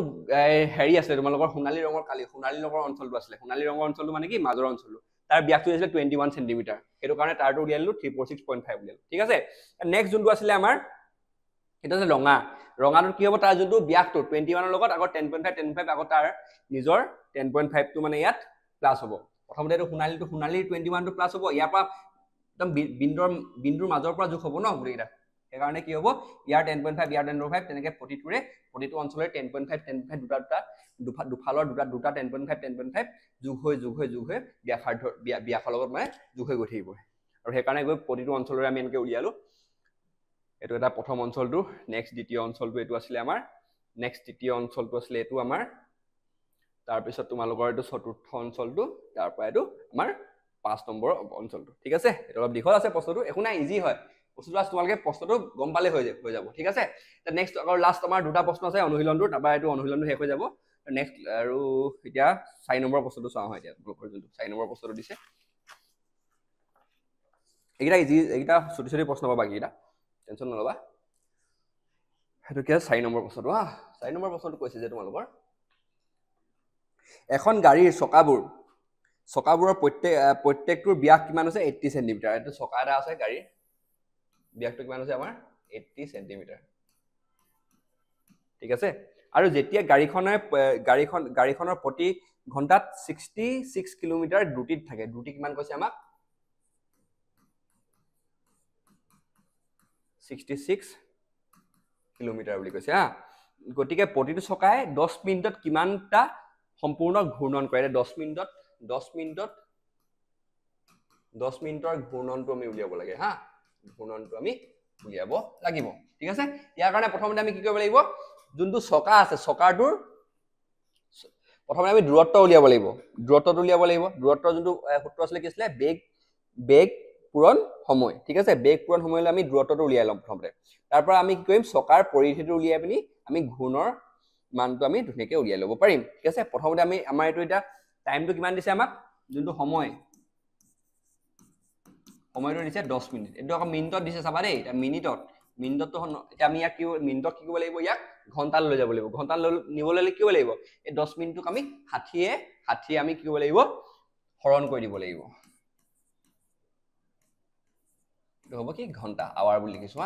হেৰি আছে তোমালোকৰ সোণালী ৰঙৰ কালি সোণালী ৰঙৰ অঞ্চলটো আছিল সোণালী ৰঙৰ অঞ্চলটো মানে কি মাজৰ অঞ্চলটো তাৰ ব্যাসটো আছিল 21 সেন্টিমিটাৰ এটো কাৰণে তাৰটো উলিয়ালো 346.5 উলিয়ালো ঠিক আছে নেক্সট যোনটো আছিল আমাৰ এটা আছে ৰঙাটো কি হ'ব তাৰ যোনটো ব্যাসটো 21 ৰ লগত আগৰ 10.5 আগৰ তাৰ নিজৰ 10.5 টো মানে ইয়াত প্লাস হ'ব প্ৰথমতে এটো সোণালীৰ 21 টো প্লাস হ'ব ইয়াৰ পৰা একদম বিন্দুৰ মাজৰ পৰা যোগ হ'ব ন গুটেইটা সেই কাৰণে কি হ'ব ইয়াৰ 10.5 ইয়াৰ 10.5 তেনেকে প্ৰতিটো অঞ্চলৰ 10.5 দুফালৰ দুটা 10.5 যোগ হৈ ব্যাসৰ লগত মানে যোগ হৈ গৈ থাকিব আৰু সেই কাৰণে গৈ প্ৰতিটো অঞ্চলৰে আমি এনেকৈ উলিয়ালো এটো এটা প্ৰথম অঞ্চলটো নেক্সট দ্বিতীয় অঞ্চলটো এটো আছিল আমাৰ নেক্সট তৃতীয় অঞ্চলটো আছিল এটো আমাৰ তাৰ পিছত তোমালোকৰ এটো চতুৰ্থ অঞ্চলটো তাৰ পৰা এটো আমাৰ 5 নম্বৰ অঞ্চলটো ঠিক আছে এটো অলপ দীঘল আছে প্ৰশ্নটো একো নাই ইজি হয় প্ৰশ্নটো আস তোমালোকে প্ৰশ্নটো গম পালে হৈ যাব ঠিক আছে তে নেক্সট আগৰ লাষ্ট আমাৰ দুটা প্ৰশ্ন আছে অনুশীলনটো তাৰপা এটো অনুশীলনটো শেষ হৈ যাব নেক্সট আৰু এতিয়া 4 নম্বৰ প্ৰশ্নটো চাও হয় এতিয়া ব্লকৰ যোনটো 4 নম্বৰ প্ৰশ্নটো দিছে এইটা ইজি এইটা ছোটি প্ৰশ্ন পাবা বাকিটা টেনশন নলবা হেতু কি 4 নম্বৰ প্ৰশ্নটো 4 নম্বৰ প্ৰশ্নটো কৈছে যে তোমালোকৰ এখন গাড়ীৰ চকাবোৰৰ প্ৰত্যেকটোৰ ব্যাস কিমান আছে 80 সেন্টিমিটাৰ এটো চকা এটা আছে গাড়ীৰ ব্যাসটো কিমান আছে আমাৰ 80 সেন্টিমিটাৰ ঠিক আছে আৰু যেতিয়া গাড়ীখনৰ প্ৰতি ঘণ্টাত 66 কিলোমিটাৰ দ্ৰুতিত থাকে দ্ৰুতি কিমান কৈছে আমাক 66 কিলোমিটাৰ বুলি কৈছে গতিকে প্ৰতিটো চকাই 10 মিনিটত কিমানটা সম্পূৰ্ণ ঘূৰ্ণন কৰে 10 মিনিটৰ ঘূৰ্ণনটো আমি উলিয়াব লাগে ঘূৰ্ণনটো আমি উলিয়াব লাগিব ঠিক আছে ইয়াৰ কাৰণে প্ৰথমতে আমি কি কৰিব লাগিব যোনটো চকা আছে চকাটোৰ প্ৰথমে আমি দূৰত্ব উলিয়াব লাগিব দূৰত্বৰ যোনটো সূত্ৰ আছিল কি আছিল বেগ পূৰণ সময় ঠিক আছে বেগ পূৰণ সময়লৈ আমি দূৰত্বটো উলিয়াই লম প্ৰথমতে তাৰ পৰা আমি কি কৰিম চকাৰ পৰিধিটো উলিয়াই পিনি আমি ঘূৰ্ণৰ মানটো আমি ধুনীয়াকৈ উলিয়াই ল'ব পাৰিম ঠিক আছে প্ৰথমতে আমি আমাৰ এটো এটা টাইমটো কিমান দিছে আমাক যোনটো সময়টো দিছে 10 মিনিট এটো আকৌ মিনিটত দিছে চাবা দেই এটা মিনিটত তো এটা আমি ইয়াক কি মিনিটত কি কৰিব লাগিব ইয়াক ঘন্টা লৈ যাব লাগিব ঘন্টা নিবলৈ কি কৰিব লাগিব এই 10 মিনিটক আমি 60 আমি কি কৰিব লাগিব হৰণ কৰি দিব লাগিব এটো হ'ব কি ঘন্টা আৱাৰ বুলি লিখিছো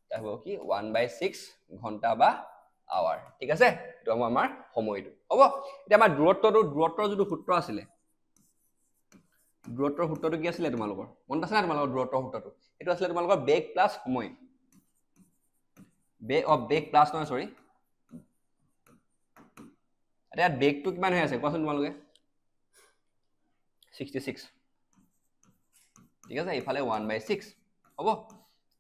এটা হ'ব কি 1/6 ঘন্টা বা আৱাৰ ঠিক আছে এটো আমাৰ সময়টো হ'ব এটা আমাৰ দূৰত্বৰ যোনটো সূত্ৰ আছিল দূৰত্বৰ সূত্ৰটো কি আছিল তোমালোকৰ মনত আছে না তোমালোকৰ দূৰত্বৰ সূত্ৰটো এটো আছিল তোমালোকৰ বেগ প্লাস সময় বেগ প্লাস নহয় সৰি এটা বেগটো কিমান হৈ আছে কোৱাচোন তোমালোকে 66 ঠিক আছে ইফালে 1/6 হ'ব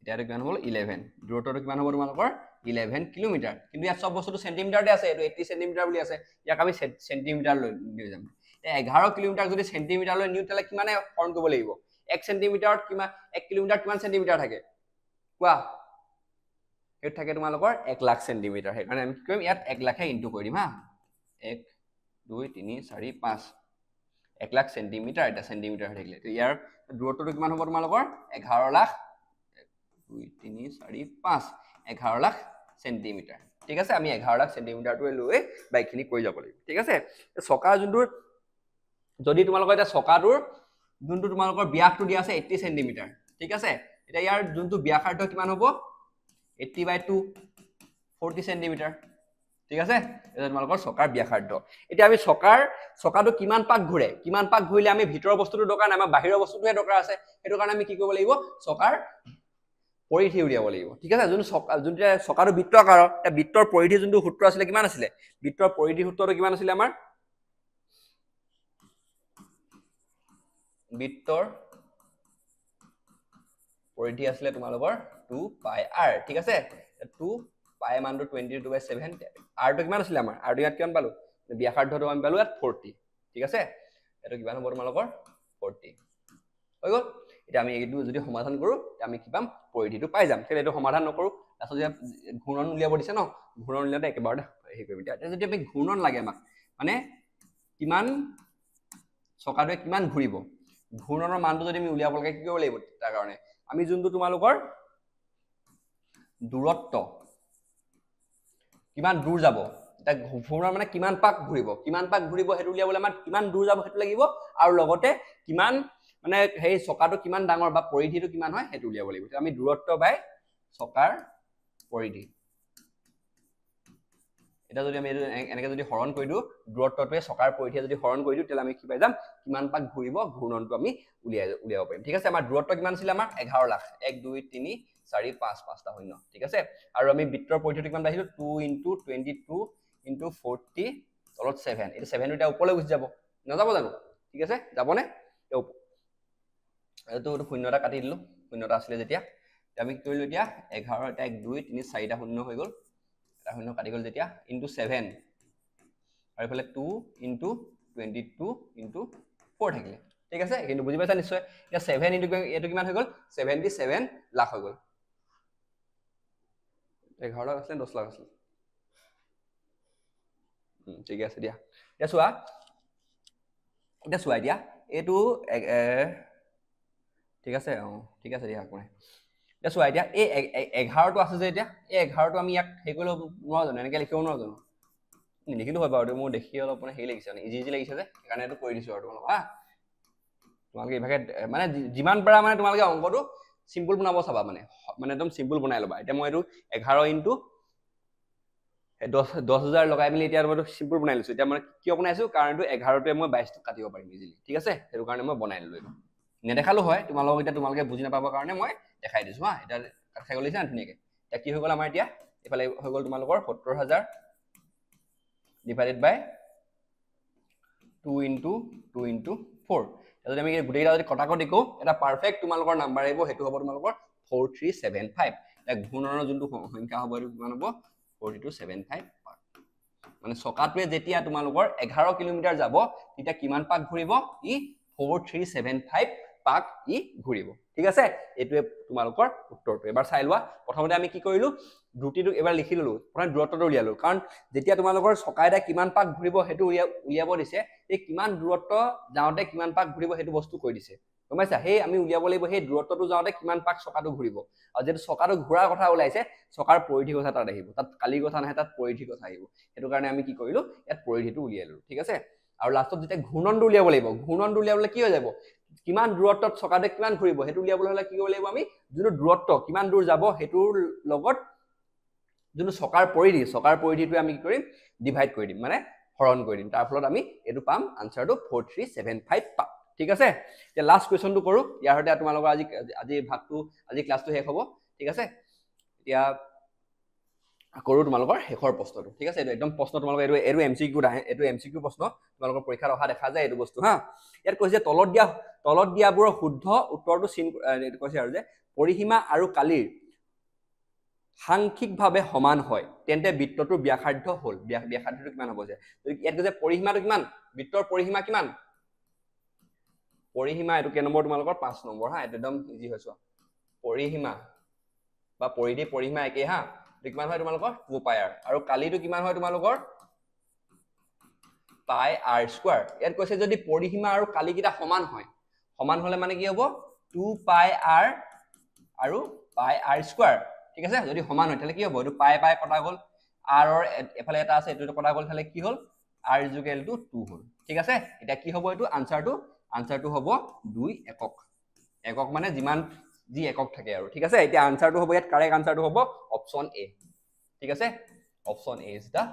এতিয়াটো কিমান হ'ল 11 দূৰত্বটো কিমান হ'ব তোমালোকৰ 11 কিলোমিটাৰ কিন্তু ইয়াত সব বস্তুটো সেন্টিমিটাৰতে আছে এটো 80 সেন্টিমিটাৰ বুলি আছে ইয়াক আমি সেন্টিমিটাৰ লৈ যাম 11 কিলোমিটাৰ যদি সেন্টিমিটাৰ লৈ নিউ তেলে কিমানে হৰণ কৰিব লাগিব 1 সেন্টিমিটাৰত কিমান 1 কিলোমিটাৰ কিমান সেন্টিমিটাৰ থাকে কোৱা এত থাকে তোমালোকৰ 1 লাখ সেন্টিমিটাৰ হেকাৰণে আমি কি কৰিম ইয়াত 1 লাখে ইনটু কৰি দিম হা 1 2 3 4 5 1 লাখ সেন্টিমিটাৰ এটা সেন্টিমিটাৰ থাকিলে তো ইয়াৰ দূৰত্বটো কিমান হ'ব তোমালোকৰ 11 লাখ 2 3 4 5 11 লাখ সেন্টিমিটাৰ ঠিক আছে আমি 11 লাখ সেন্টিমিটাৰটো লৈ বাইকখিনি কৈ যাব লাগিব ঠিক আছে চকা যোনটো যদি তোমালোকৰ এটা চকাটোৰ যোনটো তোমালোকৰ ব্যাসটো দিয়া আছে 80 সেন্টিমিটাৰ ঠিক আছে এটা ইয়াৰ যোনটো ব্যাসাৰ্ধ কিমান হ'ব 80/2 40 সেন্টিমিটাৰ ঠিক আছে এটা তোমালোকৰ চকাৰ ব্যাসাৰ্ধ এতিয়া আমি চকাটো কিমান পাক ঘূৰিলে আমি ভিতৰৰ বস্তুটো দৰকাৰ নাই আমাৰ বাহিৰৰ বস্তুটোহে দৰকাৰ আছে সেইটো কাৰণে আমি কি কৰিব লাগিব চকাৰ পৰিধি উলিয়াব লাগিব ঠিক আছে যোনটো চকাটো বৃত্ত আকাৰৰ এটা বৃত্তৰ পৰিধি যোনটো সূত্ৰ আছিল কিমান আছিল বৃত্তৰ পৰিধি সূত্ৰটো কিমান আছিল আমাৰ বৃত্তৰ পৰিধি আছিল তোমালোকৰ 2πr ঠিক আছে 2 পাই মানটো 22/7 r টো কিমান আছিল আমাৰ r টো ইয়াত কিমান পালো ব্যাসাৰ্ধটো আমি পালো ইয়াত 40 ঠিক আছে এটো কিমান হ'ব তোমালোকৰ 40 হৈ গ'ল এটা আমি এইটো যদি সমাধান কৰো আমি কি পাম পৰিধিটো পাই যাম তেলে এটো সমাধান নকৰো লাষ্টত ঘূৰ্ণন উলিয়াব দিছে ন ঘূৰ্ণন উলিয়াতে একেবাৰে হেই কৰিম এতিয়া যদি আমি ঘূৰ্ণন লাগে আমাক মানে কিমান চকাটোৱে কিমান ঘূৰিব ঘূৰ্ণনৰ মানটো যদি আমি উলিয়াব লাগে কি কৰিব লাগিব তাৰ কাৰণে আমি যোনটো তোমালোকৰ দূৰত্ব কিমান দূৰ যাব এটা ঘূৰ্ণন মানে কিমান পাক ঘূৰিব হেতু উলিয়াবলৈ আমাৰ কিমান দূৰ যাব হেতু লাগিব আৰু লগতে কিমান মানে হেই চকাটো কিমান ডাঙৰ বা পৰিধিটো কিমান হয় হেতু উলিয়াব লাগিব আমি দূৰত্ব বাই চকাৰ পৰিধি এটা যদি আমি এনেকে যদি হৰণ কৰি দিও দূৰত্বটোৱে চকাৰ পৰিধিয়ে যদি হৰণ কৰি দিও তেলে আমি কি পাই যাম কিমান পাক ঘূৰিব ঘূৰ্ণনটো আমি উলিয়াব পাৰিম ঠিক আছে আমাৰ দূৰত্ব কিমান আছিল আমাৰ 11 লাখ 1 2 3 4 5 পাঁচটা শূন্য ঠিক আছে আৰু আমি বৃত্তৰ পৰিধিটো কিমান পাইছিলো 2 * 22 * 40 তলত 7 এটা 7 এটা ওপৰলৈ গুচি যাব নাযাব জানো ঠিক আছে যাবনে এটো শূন্যটা কাটি দিলো শূন্যটা আছিল যেতিয়া আমি কি কৰিলো এতিয়া 11 এটা 1 2 3 4টা শূন্য হৈ গ'ল এটা শূন্য কাটি গ'ল যেতিয়া * 7 আৰু ইফালে 2 * 22 * 4 থাকিলে ঠিক আছে কিন্তু বুজি পাইছা নিশ্চয় এটা 7 এটো কিমান হৈ গ'ল 77 লাখ হৈ গ'ল 11 লাখ আছিল 10 লাখ আছিল ঠিক আছে দিয়া এতিয়া চোৱা এতিয়া এটো ঠিক আছে ঠিক আছে দিয়া কোনে এতিয়া চোৱা এতিয়া এই 11 টো আছে যে এতিয়া এই 11 টো আমি ইয়াক হেই কৰিলো নোৱাৰো জানো এনেকে লিখিব নোৱাৰো জানো নিলিখিলো হয় বাৰু মই দেখি অলপ মানে হেই লাগিছে মানে ইজি লাগিছে যে সেইকাৰণে এটো কৰি দিছো আৰু তোমালোকে ইভাগে মানে যিমান পাৰা মানে তোমালোকে অংকটো সিম্পল বনাব চাবা মানে একদম সিম্পল বনাই লবা এতিয়া মই এটো 11 * 10,000 লগাই মিলি এতিয়া মই সিম্পল বনাই লৈছো এতিয়া মই কিয় বনাইছো কাৰণ এটো 11 টোৱে মই 22 টো কাটিব পাৰিম ইজিলি ঠিক আছে হেতু কাৰণে মই বনাই ললো নেদেখালো হয় তোমালোকে বুজি নাপাবৰ কাৰণে মই দেখাই দিছো হা এটা খাই গলিছে না ধুনিয়াকে এটা কি হৈ গ'ল আমাৰ এতিয়া এফালে হৈ গ'ল তোমালোকৰ 70,000 ডিভাইডেড বাই 2 * 4 যদি আমি গুটেইটা যদি কটাকটি কও এটা পারফেক্ট তোমালোকৰ নাম্বাৰ আহিব হেতু হ'ব তোমালোকৰ 4375 এটা ঘূৰ্ণনৰ যোনটো সংখ্যা হ'ব এটো কিমান হ'ব 4275 মানে চকাটোৱে যেতিয়া তোমালোকৰ 11 কিলোমিটাৰ যাব তেতিয়া কিমান পাক ঘূৰিব ই 4375 পাক ই ঘূৰিব ঠিক আছে এটোৱে তোমালোকৰ উত্তৰটো এবাৰ চাই লোৱা প্ৰথমতে আমি কি কৰিলো দ্ৰুতিটো এবাৰ লিখি ললো প্ৰথমে দূৰত্বটো উলিয়ালো কাৰণ যেতিয়া তোমালোকৰ চকাইটা কিমান পাক ঘূৰিব হেতু উলিয়াব দিছে এই কিমান দূৰত্ব যাওঁতে কিমান পাক ঘূৰিব হেতু বস্তু কৈ দিছে গমাইছা হেই আমি উলিয়াব লাগিব হেই দূৰত্বটো যাওঁতে কিমান পাক চকাটো ঘূৰিব আৰু যেটো চকাটো ঘূৰাৰ কথা ওলাইছে চকাৰ পৰিধি কথা তাত আহিব তাত কালি কথা নহয় তাত পৰিধি কথা আহিব হেতু কাৰণে আমি কি কৰিলো ইয়াত পৰিধিটো উলিয়ালো ঠিক আছে আৰু লাষ্টত যেতিয়া ঘূৰ্ণনটো উলিয়াব লাগিব ঘূৰ্ণনটো উলিয়াবলৈ কি হৈ যাব কিমান দূৰত্বত চকাতে কিমান ঘূৰিব হেতু উলিয়াবলৈ হলে কি কৰিব লাগিব আমি যোনটো দূৰত্ব কিমান দূৰ যাব হেতুৰ লগত যোনটো চকাৰ পৰিধিটো আমি কি কৰিম ডিভাইড কৰি দিম মানে হৰণ কৰি দিম তাৰ ফলত আমি এটো পাম আনসাৰটো 4375 পাম ঠিক আছে এতিয়া লাষ্ট কোৱেশ্চনটো কৰো ইয়াৰ হতে তোমালোকৰ আজি ভাগটো আজি ক্লাসটো শেষ হ'ব ঠিক আছে এতিয়া কৰো তোমালোকৰ শেষৰ প্ৰশ্নটো ঠিক আছে এইটো একদম প্ৰশ্ন তোমালোকৰ এইটো এমচিকিউ আহে এইটো এমচিকিউ প্ৰশ্ন তোমালোকৰ পৰীক্ষাত অহা দেখা যায় এইটো বস্তু হা ইয়াত কৈছে তলত দিয়াবোৰৰ শুদ্ধ উত্তৰটো চিন এইটো কৈছে আৰু যে পৰিসীমা আৰু কালিৰ সাংখ্যিকভাৱে সমান হয় তেন্তে বৃত্তটোৰ ব্যাসাৰ্ধ হ'ল ব্যাসাৰ্ধটো কিমান হ'ব যে ইয়াত কৈছে পৰিসীমাটো কিমান বৃত্তৰ পৰিসীমা কিমান পৰিসীমা এইটো কেই নম্বৰ তোমালোকৰ 5 নম্বৰ হা একদম ইজি হৈছে পৰিসীমা বা পৰিধি পৰিসীমা একেই হা কিমান হয় তোমালোকৰ 2 পাই r আৰু কালিটো কিমান হয় তোমালোকৰ পাই r স্কয়াৰ ইয়াত কৈছে যদি পৰিসীমা আৰু কালি কিটা সমান হলে মানে কি হ'ব 2 পাই r আৰু পাই r স্কয়াৰ ঠিক আছে যদি সমান হয় তাহলে কি হ'ব এটো পাই কটা গল r ৰ এফালে এটা আছে এটো কটা গল তাহলে কি হল r = 2 হল ঠিক আছে এটা কি হ'ব এটো আনসাৰটো হ'ব 2 একক মানে যিমান যি একক থাকে আৰু ঠিক আছে এতিয়া আনসাৰটো হ'ব ইয়াত কাৰেক্ট আনসাৰটো হ'ব অপচন এ ঠিক আছে option A is the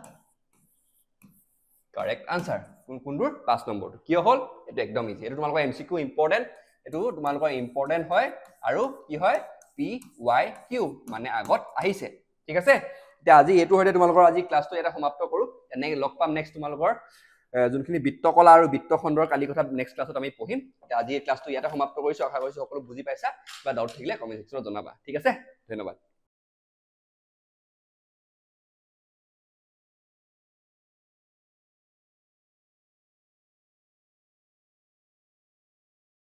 correct answer কোনটোৰ 5 নম্বৰটো কিয় হল এটো একদম ইজি এটো তোমালোকৰ এমসিকিউ ইম্পৰ্টেন্ট এটো তোমালোকৰ ইম্পৰ্টেন্ট হয় আৰু কি হয় পি ওয়াই কিউ মানে আগত আহিছে ঠিক আছে এতিয়া আজি এটো হয়তে তোমালোকৰ আজি ক্লাসটো এটা সমাপ্ত কৰো এনে লগ পাম নেক্সট তোমালোকৰ যোনখিনি বৃত্তকলা আৰু বৃত্তখণ্ডৰ কালি কথা নেক্সট ক্লাসত আমি পঢ়িম আজি এই ক্লাসটো ইয়াতে সমাপ্ত কৰিছো আশা কৰিছো সকলো বুজি পাইছা বা ডাউট থাকিলে কমেন্ট সেকশনত জনাবা ঠিক আছে ধন্যবাদ